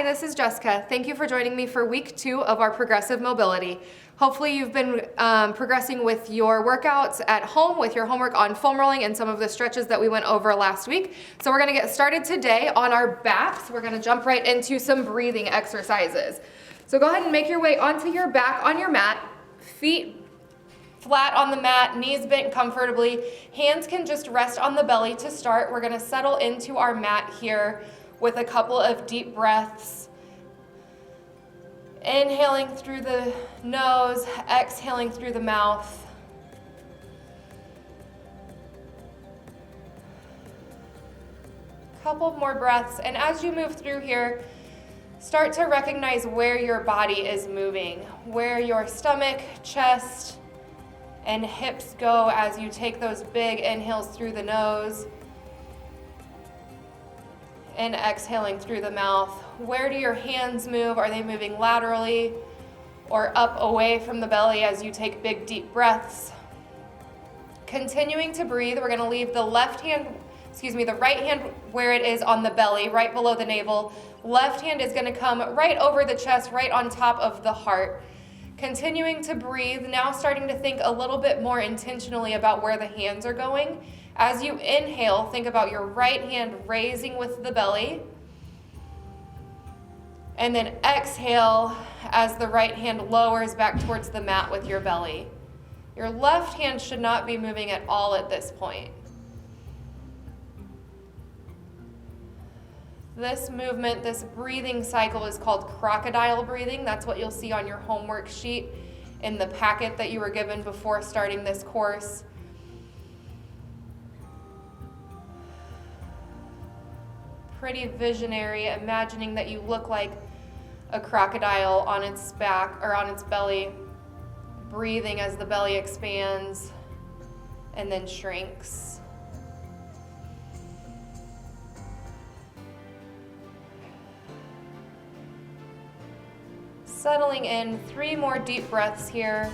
Hi, this is Jessica. Thank you for joining me for week 2 of our progressive mobility. Hopefully you've been progressing with your workouts at home, with your homework on foam rolling and some of the stretches that we went over last week. So we're gonna get started today on our backs. We're gonna jump right into some breathing exercises. So go ahead and make your way onto your back on your mat, feet flat on the mat, knees bent comfortably. Hands can just rest on the belly to start. We're gonna settle into our mat here with a couple of deep breaths. Inhaling through the nose, exhaling through the mouth. Couple more breaths, and as you move through here, start to recognize where your body is moving, where your stomach, chest, and hips go as you take those big inhales through the nose and exhaling through the mouth. Where do your hands move? Are they moving laterally or up away from the belly as you take big deep breaths? Continuing to breathe, we're gonna leave the right hand where it is on the belly, right below the navel. Left hand is gonna come right over the chest, right on top of the heart. Continuing to breathe, now starting to think a little bit more intentionally about where the hands are going. As you inhale, think about your right hand raising with the belly. And then exhale as the right hand lowers back towards the mat with your belly. Your left hand should not be moving at all at this point. This movement, this breathing cycle is called crocodile breathing. That's what you'll see on your homework sheet in the packet that you were given before starting this course. Pretty visionary, imagining that you look like a crocodile on its back or on its belly, breathing as the belly expands and then shrinks. Settling in, 3 more deep breaths here.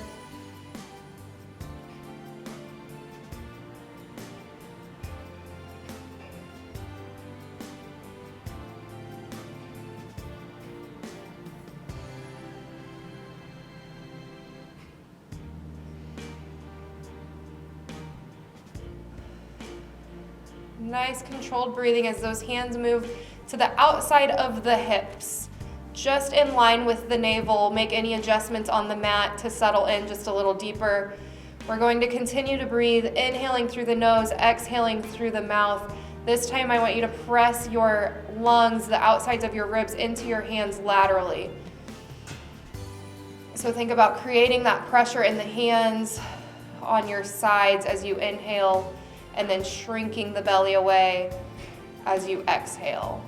Nice controlled breathing as those hands move to the outside of the hips, just in line with the navel. Make any adjustments on the mat to settle in just a little deeper. We're going to continue to breathe, inhaling through the nose, exhaling through the mouth. This time I want you to press your lungs, the outsides of your ribs, into your hands laterally. So think about creating that pressure in the hands on your sides as you inhale, and then shrinking the belly away as you exhale.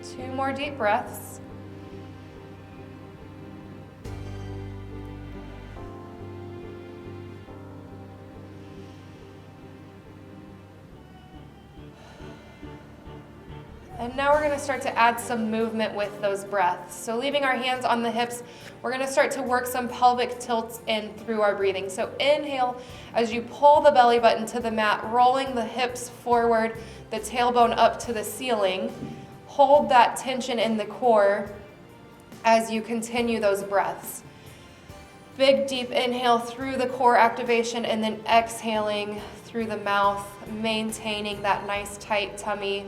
Two more deep breaths. And now we're gonna start to add some movement with those breaths. So leaving our hands on the hips, we're gonna start to work some pelvic tilts in through our breathing. So inhale as you pull the belly button to the mat, rolling the hips forward, the tailbone up to the ceiling. Hold that tension in the core as you continue those breaths. Big deep inhale through the core activation, and then exhaling through the mouth, maintaining that nice tight tummy.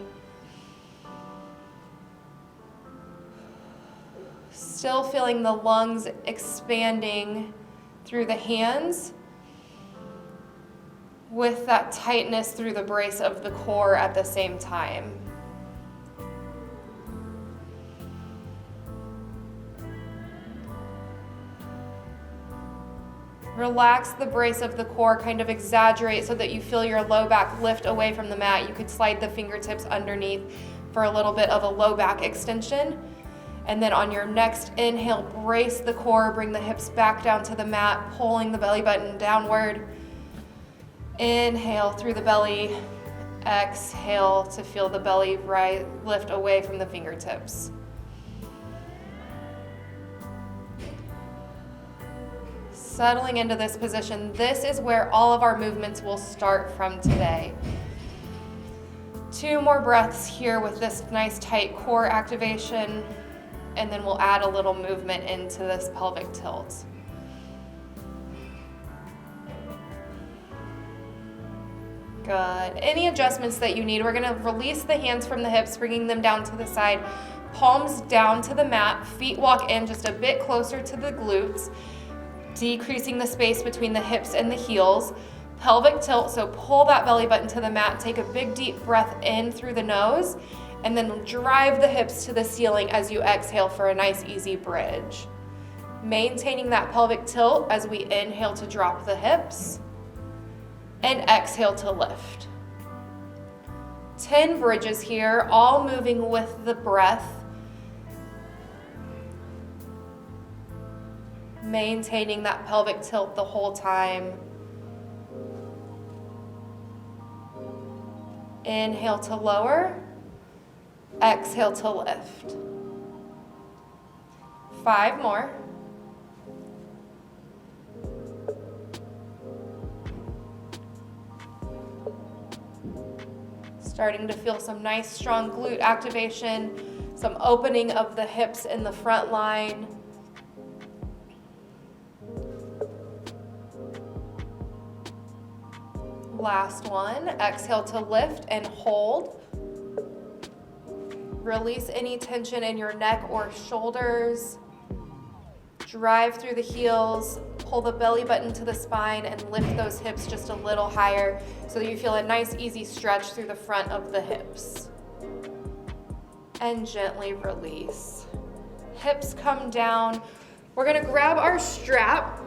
Still feeling the lungs expanding through the hands with that tightness through the brace of the core at the same time. Relax the brace of the core, kind of exaggerate so that you feel your low back lift away from the mat. You could slide the fingertips underneath for a little bit of a low back extension. And then on your next inhale, brace the core, bring the hips back down to the mat, pulling the belly button downward. Inhale through the belly, exhale to feel the belly lift away from the fingertips. settling into this position. This is where all of our movements will start from today. 2 more breaths here with this nice tight core activation, and then we'll add a little movement into this pelvic tilt. Good. Any adjustments that you need, we're gonna release the hands from the hips, bringing them down to the side, palms down to the mat, feet walk in just a bit closer to the glutes, decreasing the space between the hips and the heels. Pelvic tilt, so pull that belly button to the mat, take a big deep breath in through the nose, and then drive the hips to the ceiling as you exhale for a nice easy bridge. Maintaining that pelvic tilt as we inhale to drop the hips, and exhale to lift. 10 bridges here, all moving with the breath. Maintaining that pelvic tilt the whole time. Inhale to lower, exhale to lift. 5 more. Starting to feel some nice strong glute activation, some opening of the hips in the front line. Last one, exhale to lift and hold. Release any tension in your neck or shoulders. Drive through the heels, pull the belly button to the spine and lift those hips just a little higher so that you feel a nice easy stretch through the front of the hips. And gently release. Hips come down. We're gonna grab our strap.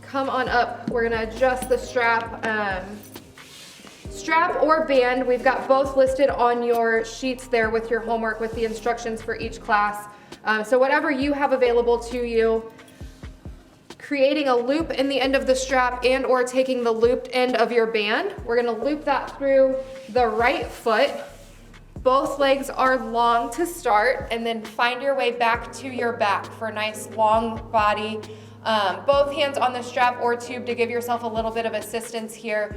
Come on up. We're gonna adjust the strap. Strap or band, we've got both listed on your sheets there with your homework with the instructions for each class. So whatever you have available to you, creating a loop in the end of the strap and or taking the looped end of your band. We're gonna loop that through the right foot. Both legs are long to start, and then find your way back to your back for a nice long body. Both hands on the strap or tube to give yourself a little bit of assistance here.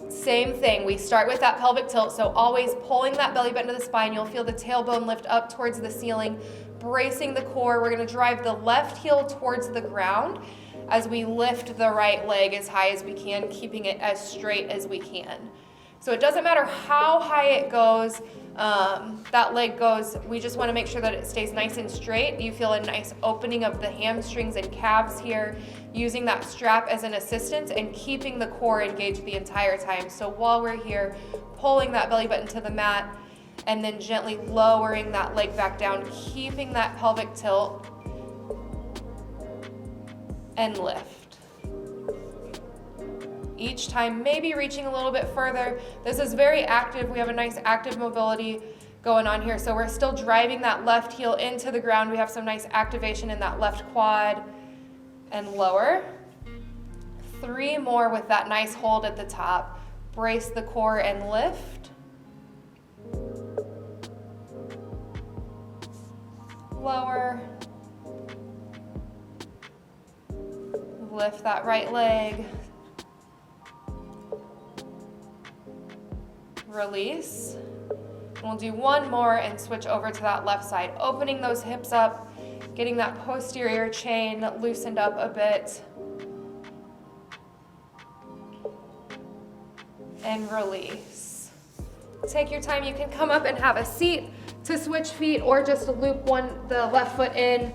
Same thing, we start with that pelvic tilt, so always pulling that belly button to the spine. You'll feel the tailbone lift up towards the ceiling, bracing the core. We're gonna drive the left heel towards the ground as we lift the right leg as high as we can, keeping it as straight as we can. So it doesn't matter how high it goes, that leg goes, we just wanna make sure that it stays nice and straight. You feel a nice opening of the hamstrings and calves here, using that strap as an assistance and keeping the core engaged the entire time. So while we're here, pulling that belly button to the mat, and then gently lowering that leg back down, keeping that pelvic tilt, and lift. Each time maybe reaching a little bit further. This is very active. We have a nice active mobility going on here. So we're still driving that left heel into the ground. We have some nice activation in that left quad, and lower. 3 more with that nice hold at the top. Brace the core and lift. Lower. Lift that right leg. Release. And we'll do 1 more and switch over to that left side, opening those hips up, getting that posterior chain loosened up a bit. And release. Take your time. You can come up and have a seat to switch feet, or just loop the left foot in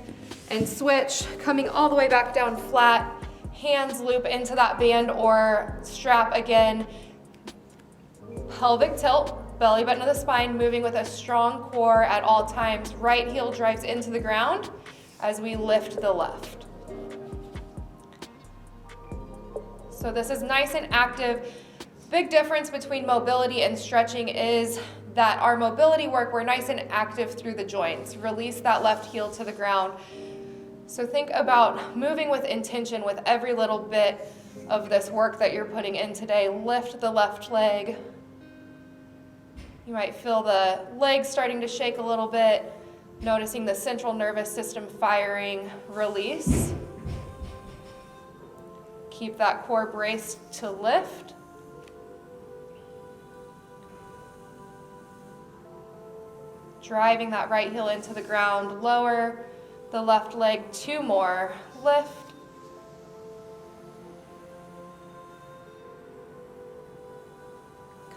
and switch, coming all the way back down flat. Hands loop into that band or strap again. Pelvic tilt, belly button to the spine, moving with a strong core at all times. Right heel drives into the ground as we lift the left. So this is nice and active. Big difference between mobility and stretching is that our mobility work, we're nice and active through the joints. Release that left heel to the ground. So think about moving with intention with every little bit of this work that you're putting in today. Lift the left leg. You might feel the legs starting to shake a little bit, noticing the central nervous system firing. Release. Keep that core braced to lift. Driving that right heel into the ground, lower the left leg, 2 more, lift.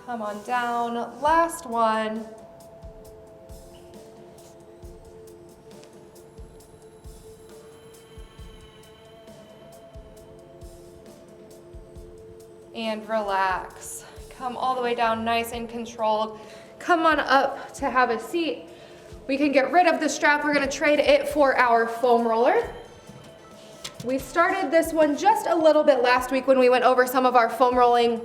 Come on down, last one. And relax. Come all the way down, nice and controlled. Come on up to have a seat. We can get rid of the strap. We're gonna trade it for our foam roller. We started this one just a little bit last week when we went over some of our foam rolling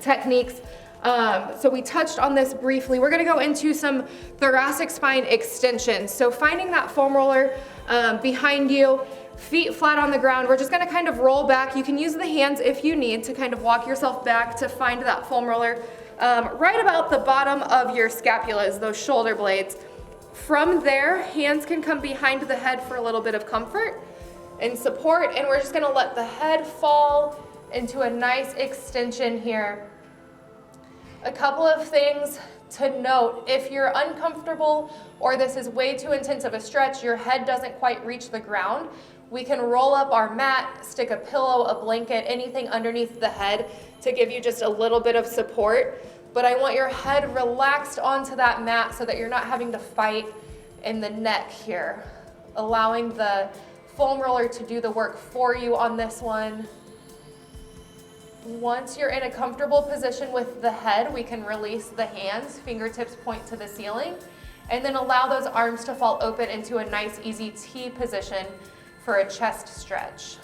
techniques. So we touched on this briefly. We're gonna go into some thoracic spine extensions. So finding that foam roller behind you, feet flat on the ground, we're just gonna kind of roll back. You can use the hands if you need to kind of walk yourself back to find that foam roller right about the bottom of your scapulas, those shoulder blades. From there, hands can come behind the head for a little bit of comfort and support, and we're just gonna let the head fall into a nice extension here. A couple of things to note: if you're uncomfortable or this is way too intense of a stretch, your head doesn't quite reach the ground, we can roll up our mat, stick a pillow, a blanket, anything underneath the head to give you just a little bit of support. But I want your head relaxed onto that mat so that you're not having to fight in the neck here. Allowing the foam roller to do the work for you on this one. Once you're in a comfortable position with the head, we can release the hands, fingertips point to the ceiling, and then allow those arms to fall open into a nice, easy T position for a chest stretch.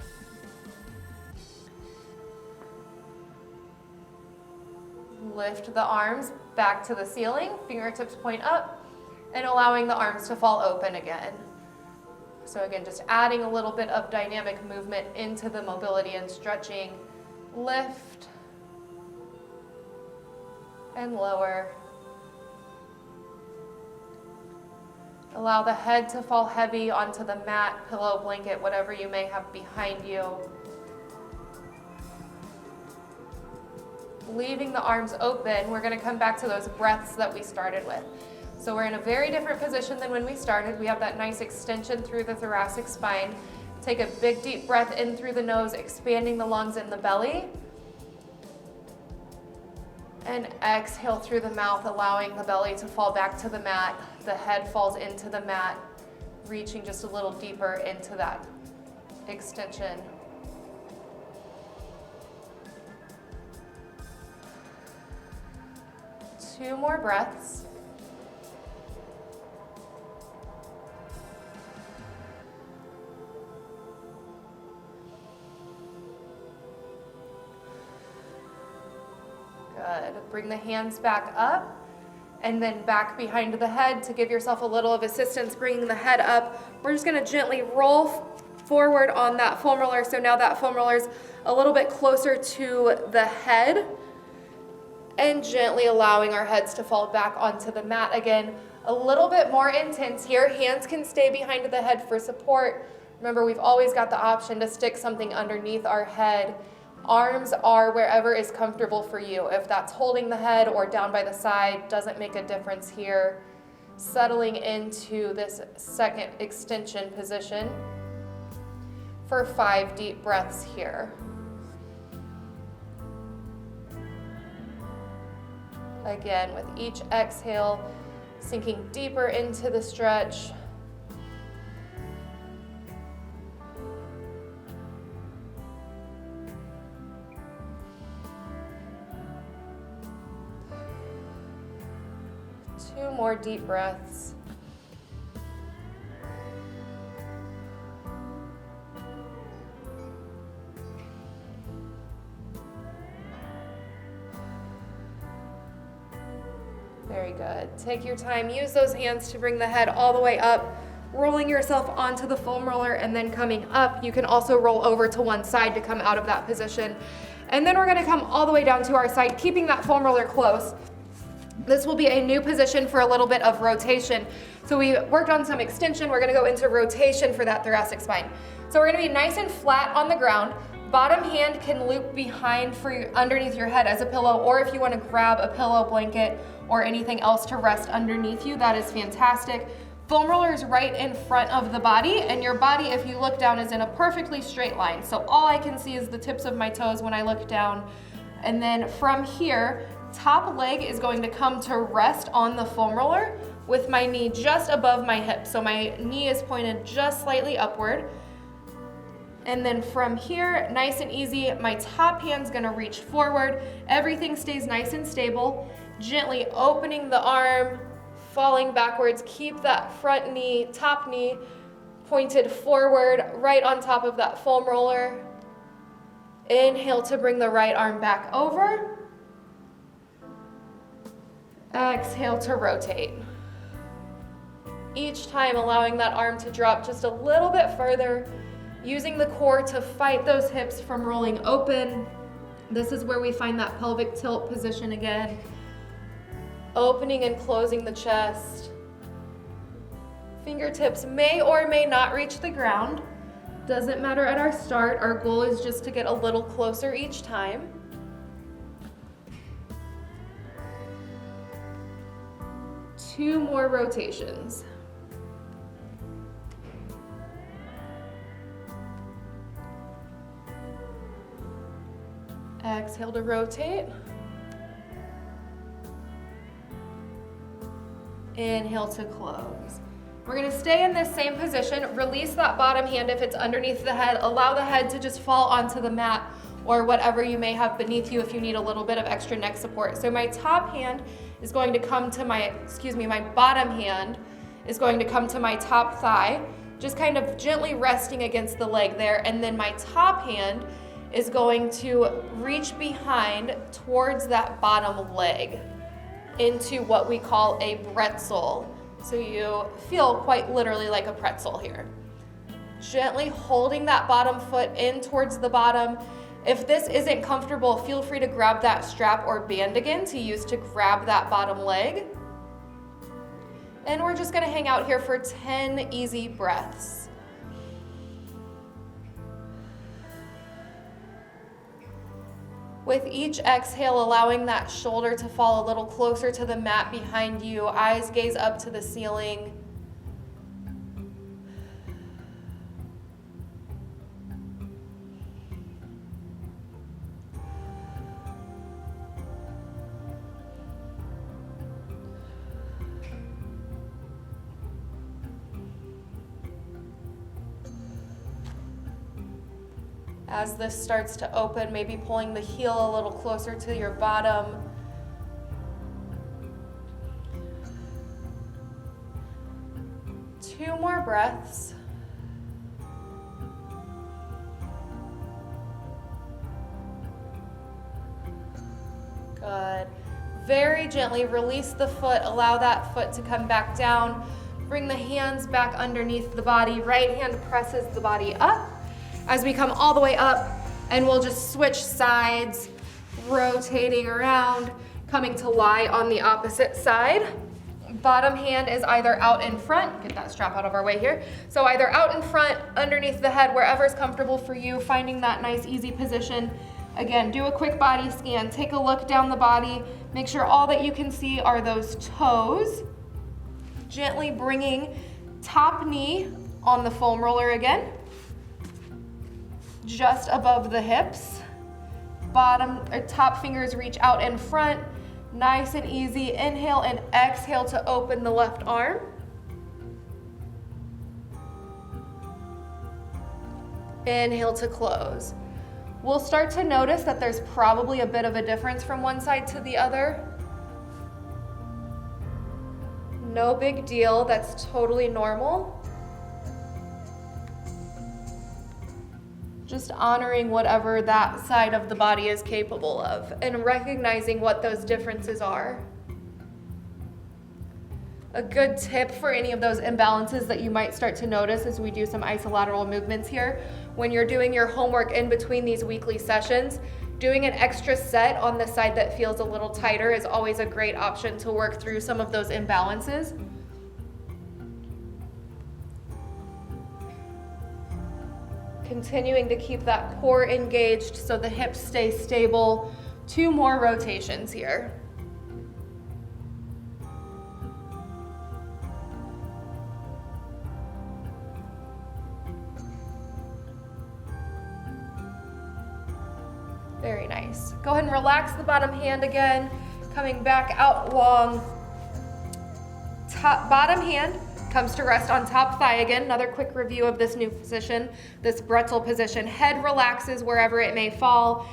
Lift the arms back to the ceiling, fingertips point up, and allowing the arms to fall open again. So again, just adding a little bit of dynamic movement into the mobility and stretching. Lift and lower. Allow the head to fall heavy onto the mat, pillow, blanket, whatever you may have behind you. Leaving the arms open, we're gonna come back to those breaths that we started with. So we're in a very different position than when we started. We have that nice extension through the thoracic spine. Take a big deep breath in through the nose, expanding the lungs and the belly. And exhale through the mouth, allowing the belly to fall back to the mat. The head falls into the mat, reaching just a little deeper into that extension. Two more breaths. Good. Bring the hands back up and then back behind the head to give yourself a little of assistance, bringing the head up. We're just going to gently roll forward on that foam roller. So now that foam roller is a little bit closer to the head, and gently allowing our heads to fall back onto the mat again. A little bit more intense here. Hands can stay behind the head for support. Remember, we've always got the option to stick something underneath our head. Arms are wherever is comfortable for you. If that's holding the head or down by the side, doesn't make a difference here. Settling into this second extension position for 5 deep breaths here. Again, with each exhale, sinking deeper into the stretch. Two more deep breaths. Very good. Take your time. Use those hands to bring the head all the way up, rolling yourself onto the foam roller and then coming up. You can also roll over to one side to come out of that position. And then we're going to come all the way down to our side, keeping that foam roller close. This will be a new position for a little bit of rotation. So we worked on some extension. We're going to go into rotation for that thoracic spine. So we're going to be nice and flat on the ground. Bottom hand can loop behind underneath your head as a pillow, or if you want to grab a pillow, blanket, or anything else to rest underneath you, that is fantastic. Foam roller is right in front of the body, and your body, if you look down, is in a perfectly straight line. So all I can see is the tips of my toes when I look down. And then from here, top leg is going to come to rest on the foam roller with my knee just above my hip. So my knee is pointed just slightly upward. And then from here, nice and easy, my top hand's gonna reach forward. Everything stays nice and stable. Gently opening the arm, falling backwards. Keep that front knee, top knee, pointed forward, right on top of that foam roller. Inhale to bring the right arm back over. Exhale to rotate. Each time allowing that arm to drop just a little bit further, using the core to fight those hips from rolling open. This is where we find that pelvic tilt position again. Opening and closing the chest. Fingertips may or may not reach the ground. Doesn't matter at our start. Our goal is just to get a little closer each time. Two more rotations. Exhale to rotate. Inhale to close. We're gonna stay in this same position. Release that bottom hand if it's underneath the head. Allow the head to just fall onto the mat or whatever you may have beneath you if you need a little bit of extra neck support. So my top hand is going to come to my bottom hand is going to come to my top thigh, just kind of gently resting against the leg there. And then my top hand is going to reach behind towards that bottom leg into what we call a pretzel. So you feel quite literally like a pretzel here. Gently holding that bottom foot in towards the bottom. If this isn't comfortable, feel free to grab that strap or band again to use to grab that bottom leg. And we're just gonna hang out here for 10 easy breaths. With each exhale, allowing that shoulder to fall a little closer to the mat behind you, eyes gaze up to the ceiling. As this starts to open, maybe pulling the heel a little closer to your bottom. Two more breaths. Good. Very gently release the foot, allow that foot to come back down. Bring the hands back underneath the body. Right hand presses the body up. As we come all the way up, and we'll just switch sides, rotating around, coming to lie on the opposite side. Bottom hand is either out in front, get that strap out of our way here. So either out in front, underneath the head, wherever's comfortable for you, finding that nice easy position. Again, do a quick body scan, take a look down the body, make sure all that you can see are those toes. Gently bringing top knee on the foam roller again. Just above the hips. Bottom or top fingers reach out in front. Nice and easy. Inhale and exhale to open the left arm. Inhale to close. We'll start to notice that there's probably a bit of a difference from one side to the other. No big deal, that's totally normal. Just honoring whatever that side of the body is capable of and recognizing what those differences are. A good tip for any of those imbalances that you might start to notice as we do some isolateral movements here, when you're doing your homework in between these weekly sessions, doing an extra set on the side that feels a little tighter is always a great option to work through some of those imbalances. Continuing to keep that core engaged so the hips stay stable. 2 more rotations here. Very nice. Go ahead and relax the bottom hand again, coming back out long. Bottom hand comes to rest on top thigh again. Another quick review of this new position, this bretzel position. Head relaxes wherever it may fall.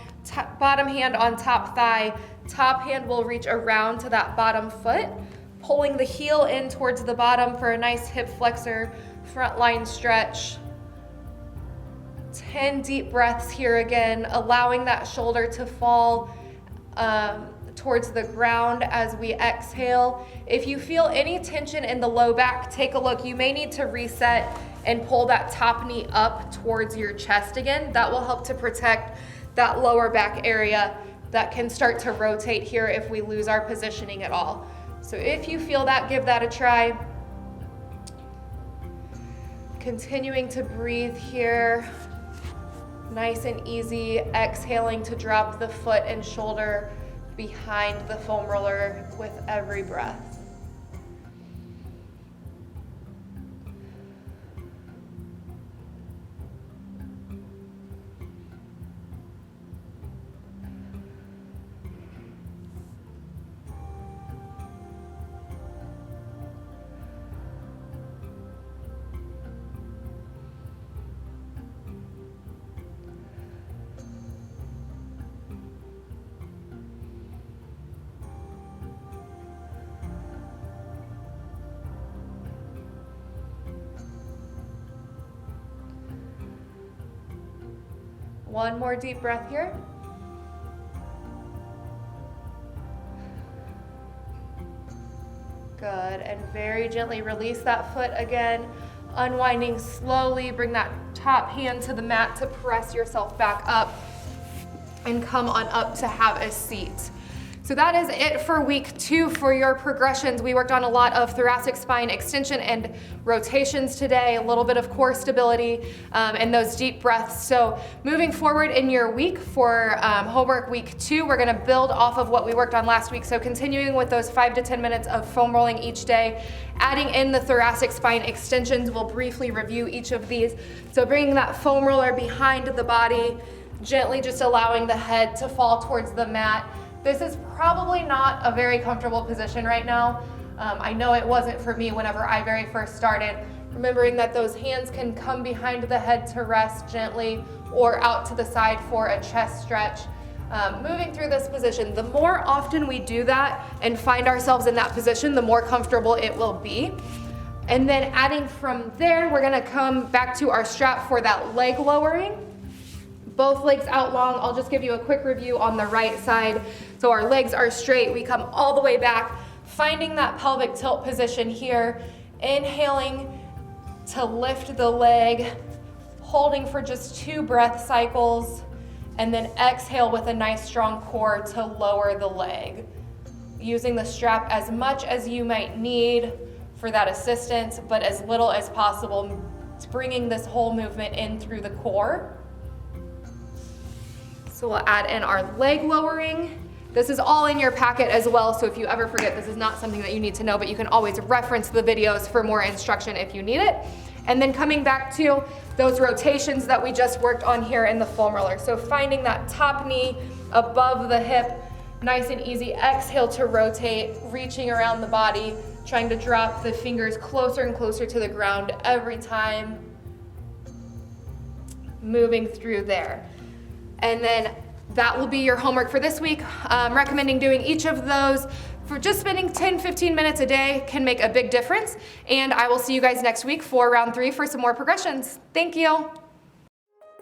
Bottom hand on top thigh. Top hand will reach around to that bottom foot, pulling the heel in towards the bottom for a nice hip flexor, front line stretch. 10 deep breaths here again, allowing that shoulder to fall towards the ground as we exhale. If you feel any tension in the low back, take a look. You may need to reset and pull that top knee up towards your chest again. That will help to protect that lower back area that can start to rotate here if we lose our positioning at all. So if you feel that, give that a try. Continuing to breathe here. Nice and easy, exhaling to drop the foot and shoulder behind the foam roller with every breath. One more deep breath here. Good, and very gently release that foot again. Unwinding slowly, bring that top hand to the mat to press yourself back up and come on up to have a seat. So that is it for week 2 for your progressions. We worked on a lot of thoracic spine extension and rotations today, a little bit of core stability, and those deep breaths. So moving forward in your week for homework week 2, we're gonna build off of what we worked on last week. So continuing with those 5 to 10 minutes of foam rolling each day, adding in the thoracic spine extensions. We'll briefly review each of these. So bringing that foam roller behind the body, gently just allowing the head to fall towards the mat. This is probably not a very comfortable position right now. I know it wasn't for me whenever I very first started. Remembering that those hands can come behind the head to rest gently or out to the side for a chest stretch. Moving through this position, the more often we do that and find ourselves in that position, the more comfortable it will be. And then adding from there, we're gonna come back to our strap for that leg lowering. Both legs out long. I'll just give you a quick review on the right side. So our legs are straight. We come all the way back, finding that pelvic tilt position here. Inhaling to lift the leg, holding for just 2 breath cycles, and then exhale with a nice strong core to lower the leg. Using the strap as much as you might need for that assistance, but as little as possible, bringing this whole movement in through the core. So we'll add in our leg lowering. This is all in your packet as well, so if you ever forget, this is not something that you need to know, but you can always reference the videos for more instruction if you need it. And then coming back to those rotations that we just worked on here in the foam roller. So finding that top knee above the hip, nice and easy. Exhale to rotate, reaching around the body, trying to drop the fingers closer and closer to the ground every time. Moving through there. And then that will be your homework for this week. Recommending doing each of those for just spending 10-15 minutes a day can make a big difference. And I will see you guys next week for round 3 for some more progressions. Thank you.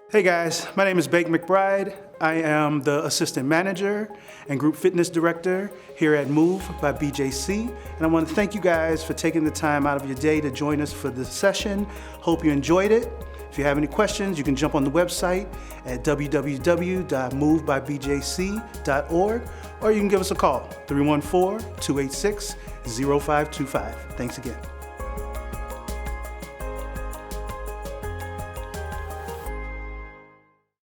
Hey guys, my name is Bake McBride. I am the Assistant Manager and Group Fitness Director here at Move by BJC. And I want to thank you guys for taking the time out of your day to join us for this session. Hope you enjoyed it. If you have any questions, you can jump on the website at www.movebybjc.org, or you can give us a call, 314-286-0525. Thanks again.